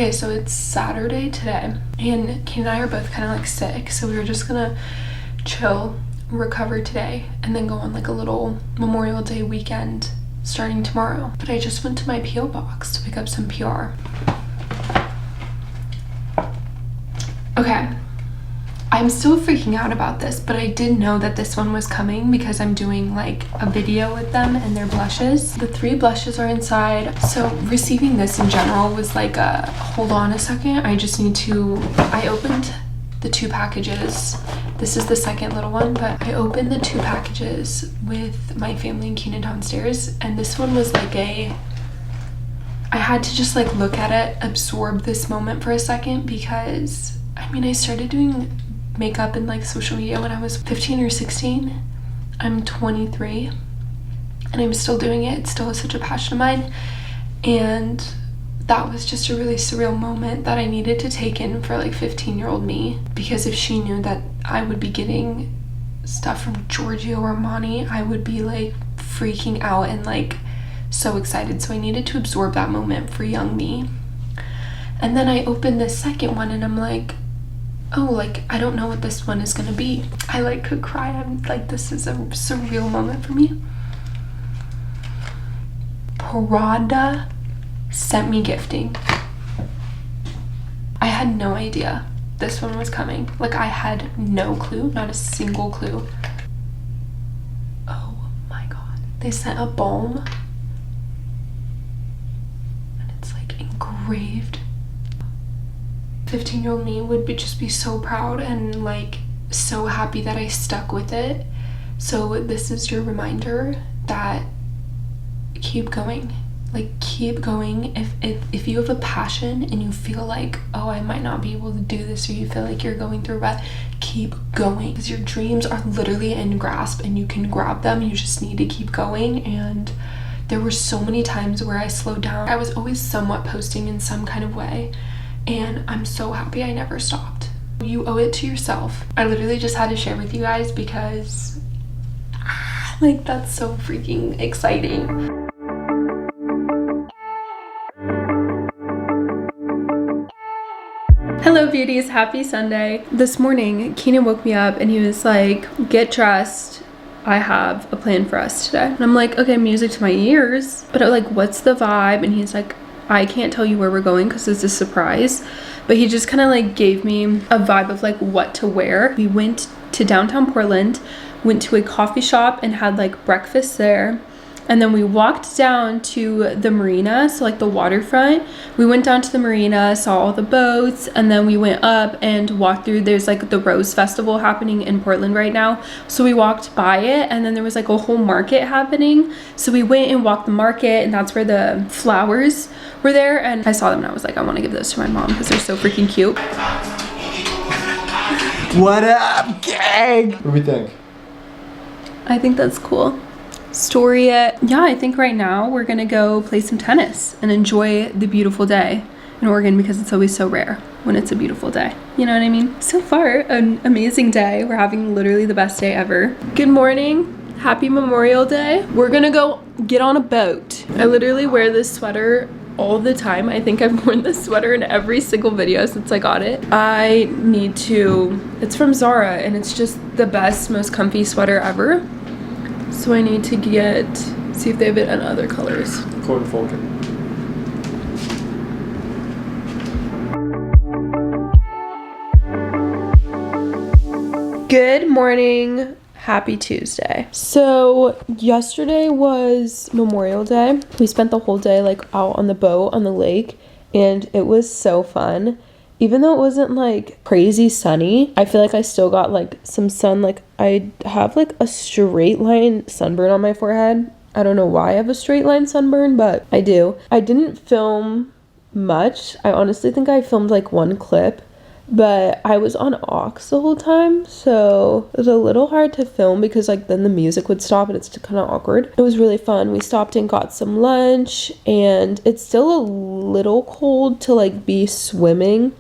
Okay, so it's Saturday today, and Kane and I are both kind of like sick, so we were just gonna chill, recover today, and then go on like a little Memorial Day weekend starting tomorrow. But I just went to my P.O. box to pick up some PR. Okay, I'm still freaking out about this, but I did know that this one was coming because I'm doing like a video with them and their blushes. The 3 blushes are inside. So receiving this in general was like a, hold on a second, I just need to, I opened the 2 packages. This is the second little one, but I opened the 2 packages with my family and Keenan downstairs, and this one was like I had to just like look at it, absorb this moment for a second, because I mean, I started doing makeup and like social media when I was 15 or 16. I'm 23 and I'm still doing it. It still is such a passion of mine, and that was just a really surreal moment that I needed to take in for like 15-year-old me, because if she knew that I would be getting stuff from Giorgio Armani, I would be like freaking out and like so excited. So I needed to absorb that moment for young me. And then I opened the second one and I'm like, oh, like, I don't know what this one is gonna be. I like could cry. I'm like, this is a surreal moment for me. Prada sent me gifting. I had no idea this one was coming. Like, I had no clue, not a single clue. Oh my god. They sent a balm and it's like engraved. 15-year-old me would just be so proud and like so happy that I stuck with it. So this is your reminder that keep going. Like, keep going. If you have a passion and you feel like, oh, I might not be able to do this, or you feel like you're going through a rut, keep going, because your dreams are literally in grasp and you can grab them. You just need to keep going. And there were so many times where I slowed down. I was always somewhat posting in some kind of way, and I'm so happy I never stopped. You owe it to yourself. I literally just had to share with you guys because like, that's so freaking exciting. Hello beauties, happy Sunday. This morning Keenan woke me up and he was like, get dressed, I have a plan for us today. And I'm like, okay, music to my ears, but I'm like, what's the vibe? And he's like, I can't tell you where we're going because it's a surprise, but he just kind of like gave me a vibe of like what to wear. We went to downtown Portland, went to a coffee shop and had like breakfast there, and then we walked down to the marina, so like the waterfront. We went down to the marina, saw all the boats, and then we went up and walked through. There's like the Rose Festival happening in Portland right now, so we walked by it, and then there was like a whole market happening, so we went and walked the market, and that's where the flowers were there. And I saw them and I was like, I want to give those to my mom because they're so freaking cute. What up, gang? What do we think? I think that's cool. Story it. Yeah, I think right now we're gonna go play some tennis and enjoy the beautiful day in Oregon, because it's always so rare when it's a beautiful day. You know what I mean? So far, an amazing day. We're having literally the best day ever. Good morning. Happy Memorial Day. We're gonna go get on a boat. I literally wear this sweater all the time. I think I've worn this sweater in every single video since I got it. I need to, it's from Zara and it's just the best, most comfy sweater ever. So I need to see if they have it in other colors. Corn Falcon. Good morning. Happy Tuesday. So yesterday was Memorial Day. We spent the whole day like out on the boat on the lake, and it was so fun. Even though it wasn't like crazy sunny, I feel like I still got like some sun. Like, I have like a straight line sunburn on my forehead. I don't know why I have a straight line sunburn, but I do. I didn't film much. I honestly think I filmed like 1 clip, but I was on aux the whole time, so it was a little hard to film because like then the music would stop and it's kind of awkward. It was really fun. We stopped and got some lunch, and it's still a little cold to like be swimming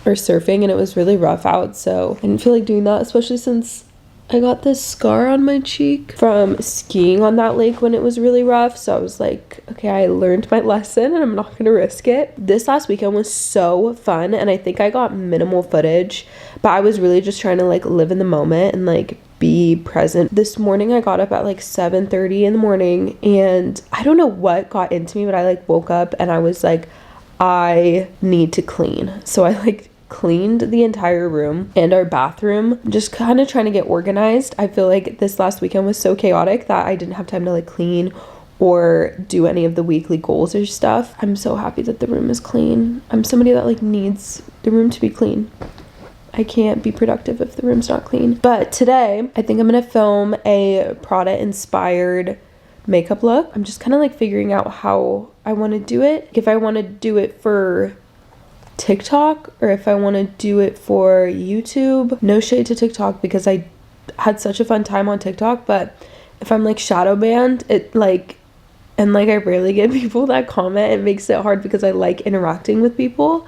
or surfing, and it was really rough out, so I didn't feel like doing that, especially since I got this scar on my cheek from skiing on that lake when it was really rough. So I was like, okay, I learned my lesson and I'm not gonna risk it. This last weekend was so fun and I think I got minimal footage, but I was really just trying to like live in the moment and like be present. This morning I got up at like 7:30 in the morning and I don't know what got into me, but I like woke up and I was like, I need to clean. So I like cleaned the entire room and our bathroom, just kind of trying to get organized. I feel like this last weekend was so chaotic that I didn't have time to like clean or do any of the weekly goals or stuff. I'm so happy that the room is clean. I'm somebody that like needs the room to be clean. I can't be productive if the room's not clean. But today I think I'm gonna film a Prada inspired makeup look. I'm just kind of like figuring out how I want to do it. If I want to do it for TikTok or if I want to do it for YouTube. No shade to TikTok because I had such a fun time on TikTok, but if I'm like shadow banned, it like, and like I rarely get people that comment, it makes it hard because I like interacting with people.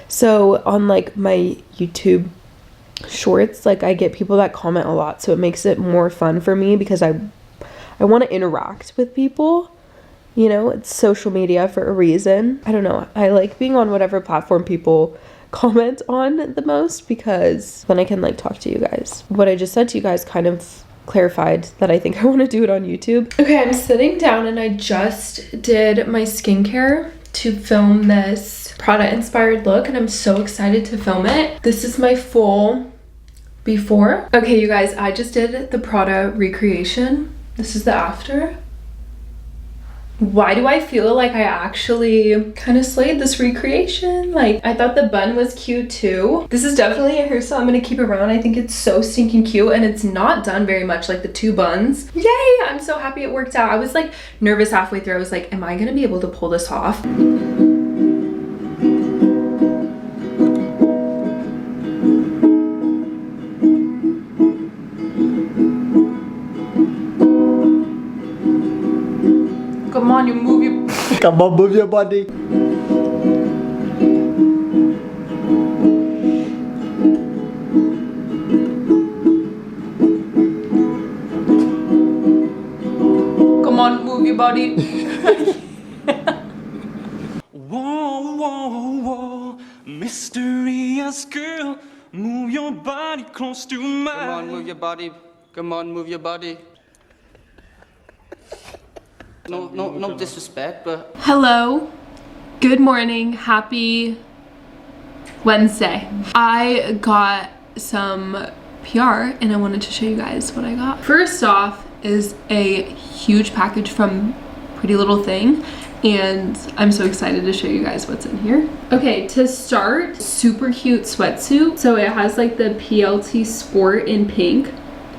So on like my YouTube shorts, like I get people that comment a lot, so it makes it more fun for me because I want to interact with people. You know, it's social media for a reason. I don't know. I like being on whatever platform people comment on the most because then I can like talk to you guys. What I just said to you guys kind of clarified that I think I want to do it on YouTube. Okay, I'm sitting down and I just did my skincare to film this Prada inspired look and I'm so excited to film it. This is my full before. Okay, you guys, I just did the Prada recreation. This is the after. Why do I feel like I actually kind of slayed this recreation? Like, I thought the bun was cute too. This is definitely a hairstyle I'm gonna keep around. I think it's so stinking cute and it's not done very much, like the two buns. Yay! I'm so happy it worked out. I was like nervous halfway through. I was like, am I gonna be able to pull this off? Come on, you move your... Come on, move your body. Come on, move your body. Whoa, whoa, whoa, mysterious girl, move your body close to mine. Come on, move your body. Come on, move your body. No disrespect, but... Hello, good morning, happy Wednesday. I got some PR and I wanted to show you guys what I got. First off is a huge package from Pretty Little Thing and I'm so excited to show you guys what's in here. Okay, to start, super cute sweatsuit. So it has like the PLT Sport in pink,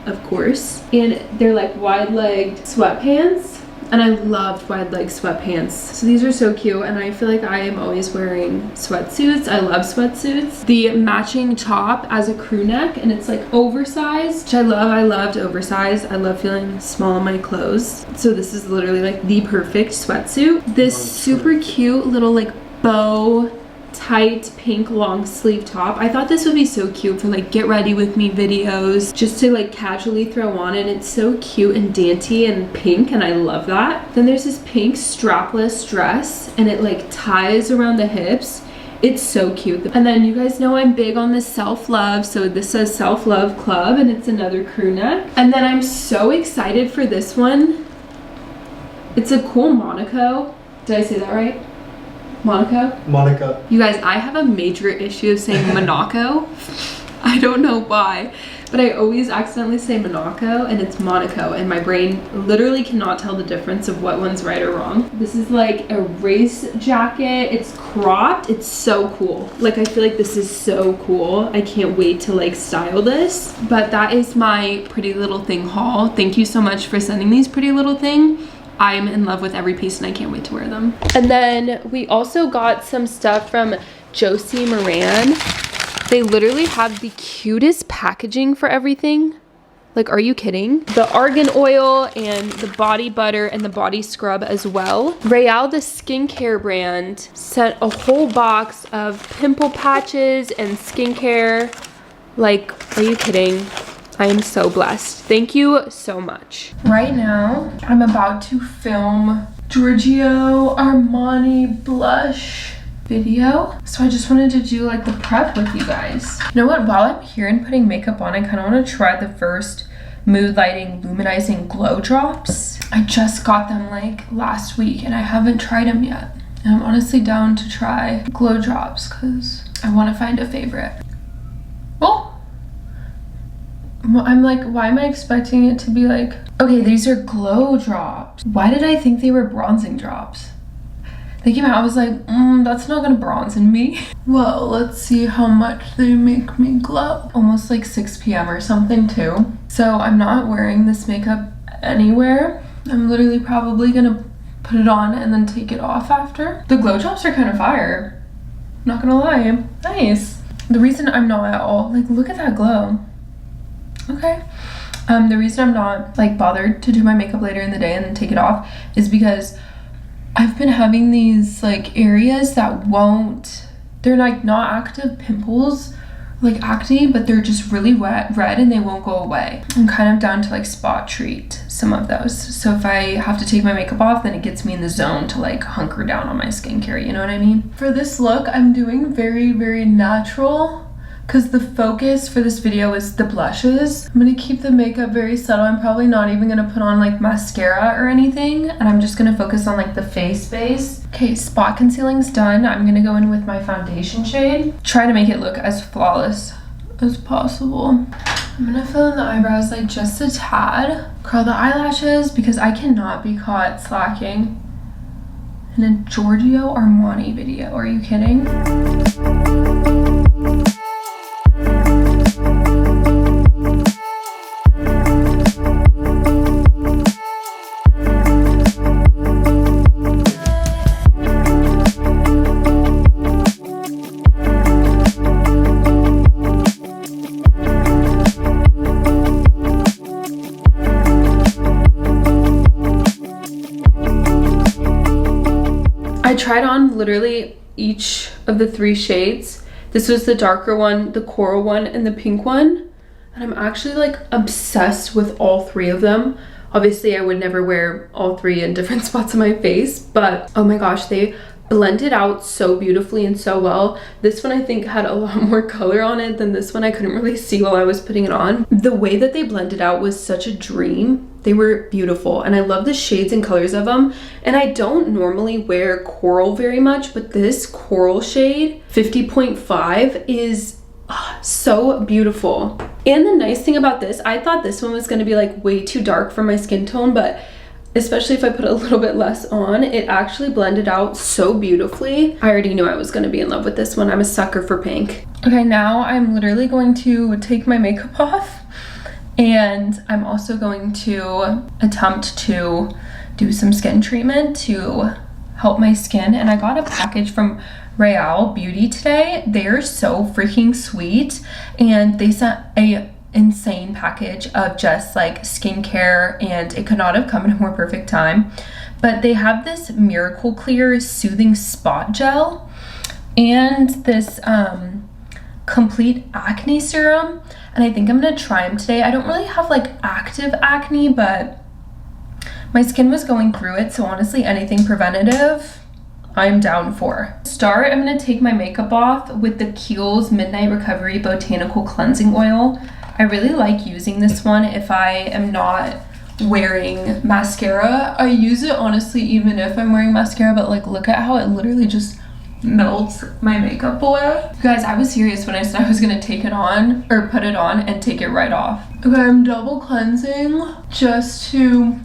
of course, and they're like wide-legged sweatpants. And I loved wide leg sweatpants. So these are so cute and I feel like I am always wearing sweatsuits. I love sweatsuits. The matching top as a crew neck and it's like oversized, which I love. I loved oversized. I love feeling small in my clothes. So this is literally like the perfect sweatsuit. This super cute little like bow tight pink long sleeve top. I thought this would be so cute for like get ready with me videos, just to like casually throw on, and it's so cute and dainty and pink and I love that. Then there's this pink strapless dress and it like ties around the hips. It's so cute. And then you guys know I'm big on this self-love, so this says Self-Love Club and it's another crew neck. And then I'm so excited for this one. It's a cool Monaco. Did I say that right? Monaco? You guys, I have a major issue of saying Monaco. I don't know why, but I always accidentally say Monaco and it's Monaco and my brain literally cannot tell the difference of what one's right or wrong. This is like a race jacket. It's cropped. It's so cool. Like, I feel like this is so cool. I can't wait to like style this. But that is my Pretty Little Thing haul. Thank you so much for sending these Pretty Little Thing. I'm in love with every piece and I can't wait to wear them. And then we also got some stuff from Josie Moran. They literally have the cutest packaging for everything. Like, are you kidding? The argan oil and the body butter and the body scrub as well. Real, the skincare brand, sent a whole box of pimple patches and skincare. Like, are you kidding? I am so blessed. Thank you so much. Right now, I'm about to film Giorgio Armani blush video. So I just wanted to do like the prep with you guys. You know what? While I'm here and putting makeup on, I kind of want to try the first Mood Lighting Luminizing Glow Drops. I just got them like last week and I haven't tried them yet. And I'm honestly down to try glow drops because I want to find a favorite. Oh! I'm like, why am I expecting it to be like, okay, these are glow drops. Why did I think they were bronzing drops? They came out, I was like, that's not gonna bronze in me. Well, let's see how much they make me glow. Almost like 6 p.m. or something too. So I'm not wearing this makeup anywhere. I'm literally probably gonna put it on and then take it off after. The glow drops are kind of fire. Not gonna lie, nice. The reason I'm not at all, like look at that glow. Okay. The reason I'm not like bothered to do my makeup later in the day and then take it off is because I've been having these like areas that won't, they're like not active pimples like acne, but they're just really red and they won't go away. I'm kind of down to like spot treat some of those. So if I have to take my makeup off, then it gets me in the zone to like hunker down on my skincare, you know what I mean? For this look, I'm doing very, very natural because the focus for this video is the blushes. I'm gonna keep the makeup very subtle. I'm probably not even gonna put on like mascara or anything, and I'm just gonna focus on like the face base. Okay, spot concealing's done. I'm gonna go in with my foundation shade. Try to make it look as flawless as possible. I'm gonna fill in the eyebrows like just a tad. Curl the eyelashes because I cannot be caught slacking in a Giorgio Armani video. Are you kidding? I tried on literally each of the 3 shades. This was the darker one, the coral one, and the pink one. And I'm actually like obsessed with all 3 of them. Obviously, I would never wear all 3 in different spots of my face, but oh my gosh, they blended out so beautifully and so well. This one I think had a lot more color on it than this one. I couldn't really see while I was putting it on. The way that they blended out was such a dream. They were beautiful and I love the shades and colors of them. And I don't normally wear coral very much, but this coral shade 50.5 is so beautiful. And the nice thing about this, I thought this one was going to be like way too dark for my skin tone, but especially if I put a little bit less on, it actually blended out so beautifully. I already knew I was going to be in love with this one. I'm a sucker for pink. Okay, now I'm literally going to take my makeup off. And I'm also going to attempt to do some skin treatment to help my skin. And I got a package from Real Beauty today. They're so freaking sweet. And they sent a insane package of just like skincare, and it could not have come at a more perfect time. But they have this Miracle Clear Soothing Spot Gel and this Complete Acne Serum. And I think I'm gonna try them today. I don't really have like active acne, but my skin was going through it. So honestly, anything preventative, I'm down for. To start, I'm gonna take my makeup off with the Kiehl's Midnight Recovery Botanical Cleansing Oil. I really like using this one if I am not wearing mascara. I use it honestly even if I'm wearing mascara, but like look at how it literally just melts my makeup away. You guys, I was serious when I said I was gonna take it on or put it on and take it right off. Okay, I'm double cleansing just to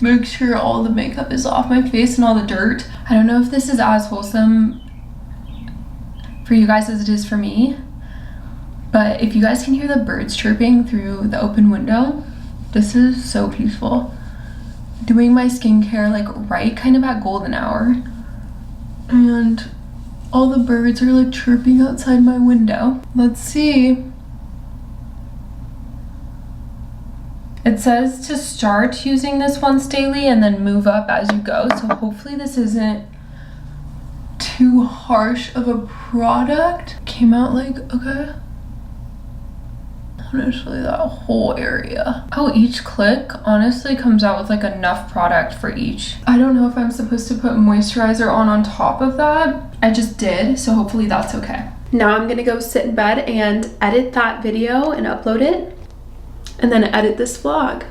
make sure all the makeup is off my face and all the dirt. I don't know if this is as wholesome for you guys as it is for me, but if you guys can hear the birds chirping through the open window, this is so peaceful. Doing my skincare like right kind of at golden hour. And all the birds are like chirping outside my window. Let's see. It says to start using this once daily and then move up as you go. So hopefully this isn't too harsh of a product. Came out like, okay. honestly, that whole area. Oh, each click honestly comes out with like enough product for each. I don't know if I'm supposed to put moisturizer on top of that. I just did, so hopefully that's okay. Now I'm gonna go sit in bed and edit that video and upload it, and then edit this vlog.